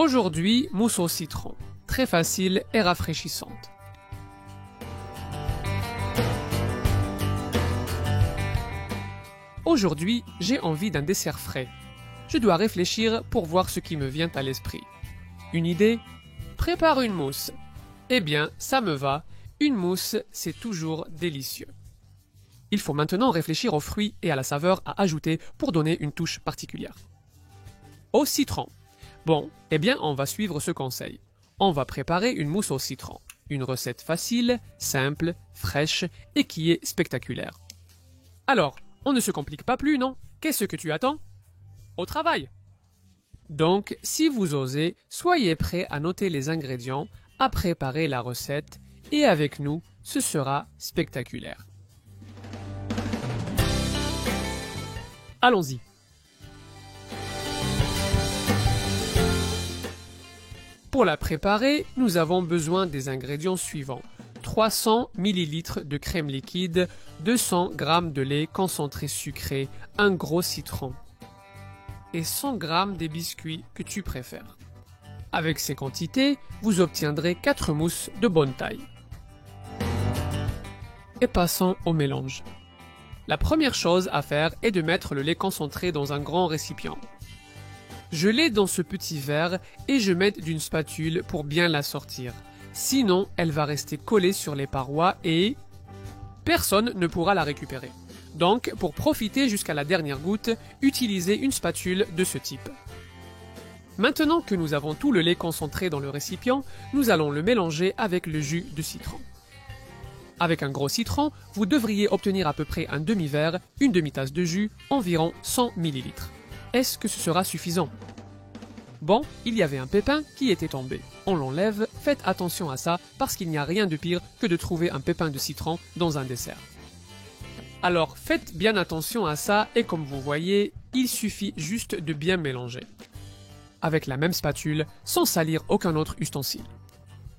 Aujourd'hui, mousse au citron, très facile et rafraîchissante. Aujourd'hui, j'ai envie d'un dessert frais. Je dois réfléchir pour voir ce qui me vient à l'esprit. Une idée? Prépare une mousse. Eh bien, ça me va. Une mousse, c'est toujours délicieux. Il faut maintenant réfléchir aux fruits et à la saveur à ajouter pour donner une touche particulière. Au citron. Bon, eh bien, on va suivre ce conseil. On va préparer une mousse au citron. Une recette facile, simple, fraîche et qui est spectaculaire. Alors, on ne se complique pas plus, non? Qu'est-ce que tu attends? Au travail! Donc, si vous osez, soyez prêts à noter les ingrédients, à préparer la recette, et avec nous, ce sera spectaculaire. Allons-y. Pour la préparer, nous avons besoin des ingrédients suivants. 300 ml de crème liquide, 200 g de lait concentré sucré, un gros citron et 100 g des biscuits que tu préfères. Avec ces quantités, vous obtiendrez 4 mousses de bonne taille. Et passons au mélange. La première chose à faire est de mettre le lait concentré dans un grand récipient. Je l'ai dans ce petit verre et je m'aide d'une spatule pour bien la sortir. Sinon, elle va rester collée sur les parois et personne ne pourra la récupérer. Donc, pour profiter jusqu'à la dernière goutte, utilisez une spatule de ce type. Maintenant que nous avons tout le lait concentré dans le récipient, nous allons le mélanger avec le jus de citron. Avec un gros citron, vous devriez obtenir à peu près un demi-verre, une demi-tasse de jus, environ 100 ml. Est-ce que ce sera suffisant? Bon, il y avait un pépin qui était tombé. On l'enlève, faites attention à ça parce qu'il n'y a rien de pire que de trouver un pépin de citron dans un dessert. Alors faites bien attention à ça et comme vous voyez, il suffit juste de bien mélanger. Avec la même spatule, sans salir aucun autre ustensile.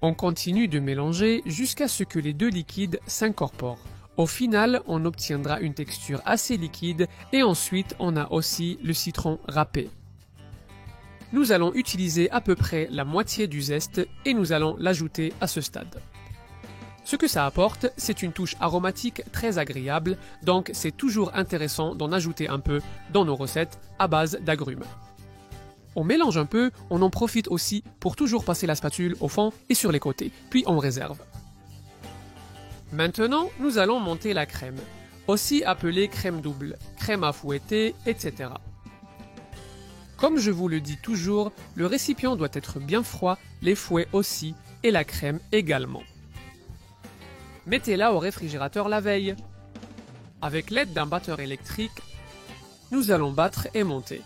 On continue de mélanger jusqu'à ce que les deux liquides s'incorporent. Au final, on obtiendra une texture assez liquide et ensuite on a aussi le citron râpé. Nous allons utiliser à peu près la moitié du zeste et nous allons l'ajouter à ce stade. Ce que ça apporte, c'est une touche aromatique très agréable, donc c'est toujours intéressant d'en ajouter un peu dans nos recettes à base d'agrumes. On mélange un peu, on en profite aussi pour toujours passer la spatule au fond et sur les côtés, puis on réserve. Maintenant, nous allons monter la crème, aussi appelée crème double, crème à fouetter, etc. Comme je vous le dis toujours, le récipient doit être bien froid, les fouets aussi, et la crème également. Mettez-la au réfrigérateur la veille. Avec l'aide d'un batteur électrique, nous allons battre et monter.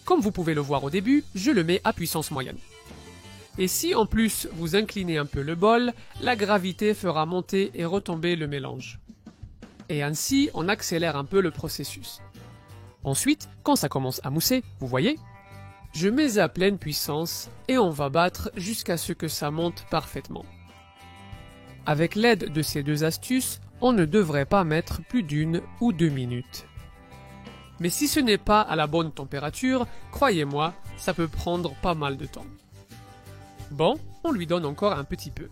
Comme vous pouvez le voir au début, je le mets à puissance moyenne. Et si en plus vous inclinez un peu le bol, la gravité fera monter et retomber le mélange. Et ainsi, on accélère un peu le processus. Ensuite, quand ça commence à mousser, vous voyez, je mets à pleine puissance et on va battre jusqu'à ce que ça monte parfaitement. Avec l'aide de ces deux astuces, on ne devrait pas mettre plus d'1 ou 2 minutes. Mais si ce n'est pas à la bonne température, croyez-moi, ça peut prendre pas mal de temps. Bon, on lui donne encore un petit peu.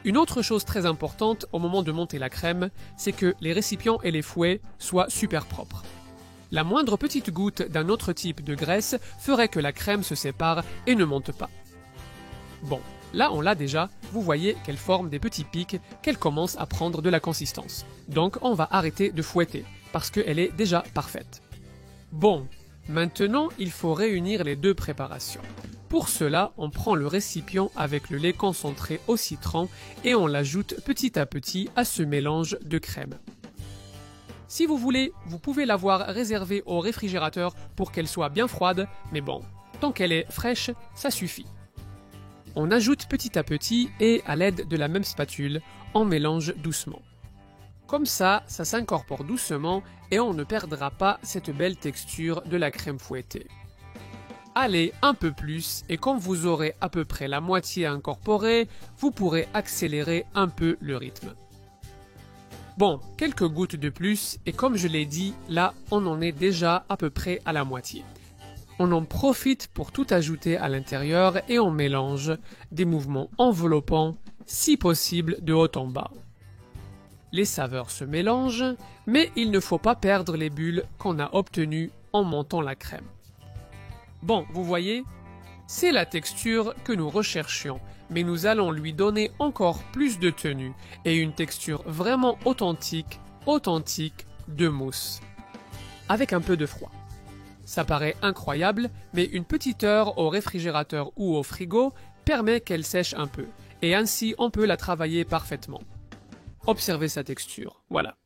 Une autre chose très importante au moment de monter la crème, c'est que les récipients et les fouets soient super propres. La moindre petite goutte d'un autre type de graisse ferait que la crème se sépare et ne monte pas. Bon, là on l'a déjà, vous voyez qu'elle forme des petits pics, qu'elle commence à prendre de la consistance. Donc on va arrêter de fouetter, parce qu'elle est déjà parfaite. Bon, maintenant il faut réunir les deux préparations. Pour cela, on prend le récipient avec le lait concentré au citron et on l'ajoute petit à petit à ce mélange de crème. Si vous voulez, vous pouvez l'avoir réservée au réfrigérateur pour qu'elle soit bien froide, mais bon, tant qu'elle est fraîche, ça suffit. On ajoute petit à petit et à l'aide de la même spatule, on mélange doucement. Comme ça s'incorpore doucement et on ne perdra pas cette belle texture de la crème fouettée. Allez un peu plus et quand vous aurez à peu près la moitié incorporée, vous pourrez accélérer un peu le rythme. Bon, quelques gouttes de plus et comme je l'ai dit, là on en est déjà à peu près à la moitié. On en profite pour tout ajouter à l'intérieur et on mélange des mouvements enveloppants, si possible de haut en bas. Les saveurs se mélangent, mais il ne faut pas perdre les bulles qu'on a obtenues en montant la crème. Bon, vous voyez, c'est la texture que nous recherchions, mais nous allons lui donner encore plus de tenue et une texture vraiment authentique de mousse. Avec un peu de froid. Ça paraît incroyable, mais une petite heure au réfrigérateur ou au frigo permet qu'elle sèche un peu, et ainsi on peut la travailler parfaitement. Observez sa texture, voilà.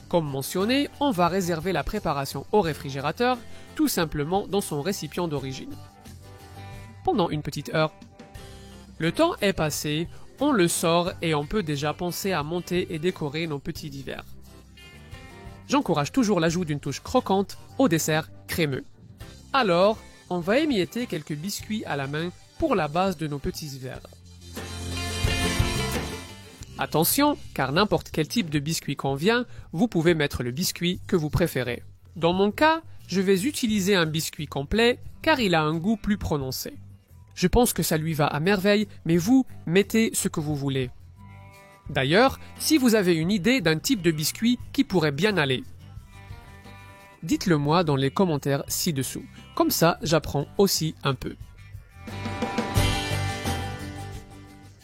Comme mentionné, on va réserver la préparation au réfrigérateur, tout simplement dans son récipient d'origine. Pendant une petite heure. Le temps est passé, on le sort et on peut déjà penser à monter et décorer nos petits divers. J'encourage toujours l'ajout d'une touche croquante au dessert crémeux. Alors, on va émietter quelques biscuits à la main pour la base de nos petits verres. Attention, car n'importe quel type de biscuit convient, vous pouvez mettre le biscuit que vous préférez. Dans mon cas, je vais utiliser un biscuit complet car il a un goût plus prononcé. Je pense que ça lui va à merveille, mais vous, mettez ce que vous voulez. D'ailleurs, si vous avez une idée d'un type de biscuit qui pourrait bien aller, dites-le moi dans les commentaires ci-dessous. Comme ça, j'apprends aussi un peu.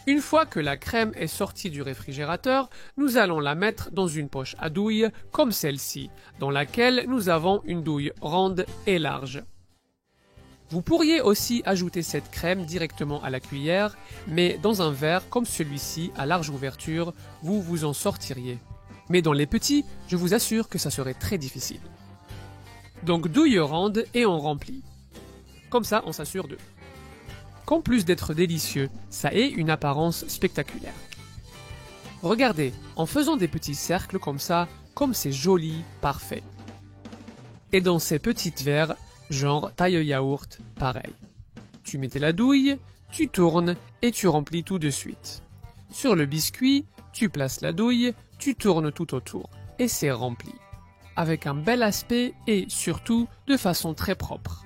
Une fois que la crème est sortie du réfrigérateur, nous allons la mettre dans une poche à douille comme celle-ci, dans laquelle nous avons une douille ronde et large. Vous pourriez aussi ajouter cette crème directement à la cuillère, mais dans un verre comme celui-ci à large ouverture, vous vous en sortiriez. Mais dans les petits, je vous assure que ça serait très difficile. Donc douille ronde et on remplit. Comme ça, on s'assure de... Qu'en plus d'être délicieux, ça ait une apparence spectaculaire. Regardez, en faisant des petits cercles comme ça, comme c'est joli, parfait. Et dans ces petites verres, genre taille yaourt, pareil. Tu mettais la douille, tu tournes et tu remplis tout de suite. Sur le biscuit, tu places la douille, tu tournes tout autour et c'est rempli. Avec un bel aspect et surtout de façon très propre.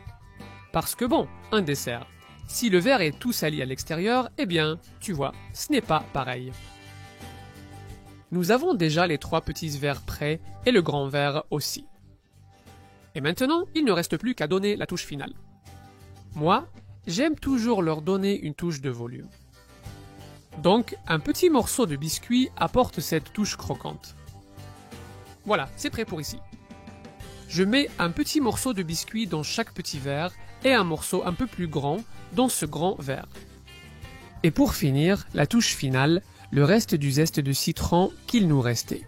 Parce que bon, un dessert. Si le verre est tout sali à l'extérieur, eh bien, tu vois, ce n'est pas pareil. Nous avons déjà les 3 petits verres prêts et le grand verre aussi. Et maintenant, il ne reste plus qu'à donner la touche finale. Moi, j'aime toujours leur donner une touche de volume. Donc, un petit morceau de biscuit apporte cette touche croquante. Voilà, c'est prêt pour ici. Je mets un petit morceau de biscuit dans chaque petit verre et un morceau un peu plus grand dans ce grand verre. Et pour finir, la touche finale, le reste du zeste de citron qu'il nous restait.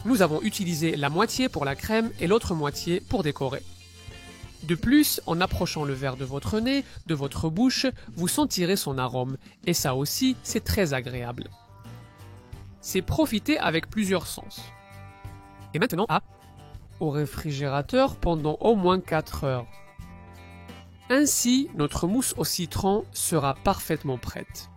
Nous avons utilisé la moitié pour la crème et l'autre moitié pour décorer. De plus, en approchant le verre de votre nez, de votre bouche, vous sentirez son arôme, et ça aussi, c'est très agréable. C'est profiter avec plusieurs sens. Et maintenant, au réfrigérateur pendant au moins 4 heures. Ainsi, notre mousse au citron sera parfaitement prête.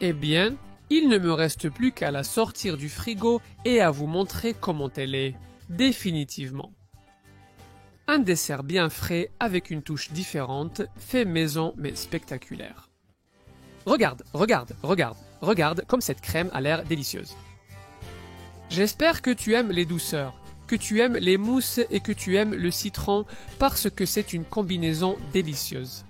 Eh bien, il ne me reste plus qu'à la sortir du frigo et à vous montrer comment elle est, définitivement. Un dessert bien frais avec une touche différente, fait maison mais spectaculaire. Regarde comme cette crème a l'air délicieuse. J'espère que tu aimes les douceurs, que tu aimes les mousses et que tu aimes le citron parce que c'est une combinaison délicieuse.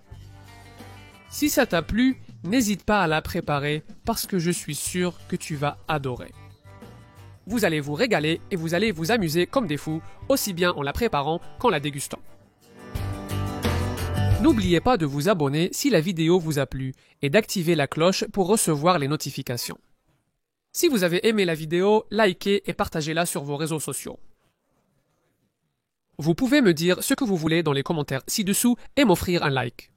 Si ça t'a plu, n'hésite pas à la préparer parce que je suis sûr que tu vas adorer. Vous allez vous régaler et vous allez vous amuser comme des fous, aussi bien en la préparant qu'en la dégustant. N'oubliez pas de vous abonner si la vidéo vous a plu et d'activer la cloche pour recevoir les notifications. Si vous avez aimé la vidéo, likez et partagez-la sur vos réseaux sociaux. Vous pouvez me dire ce que vous voulez dans les commentaires ci-dessous et m'offrir un like.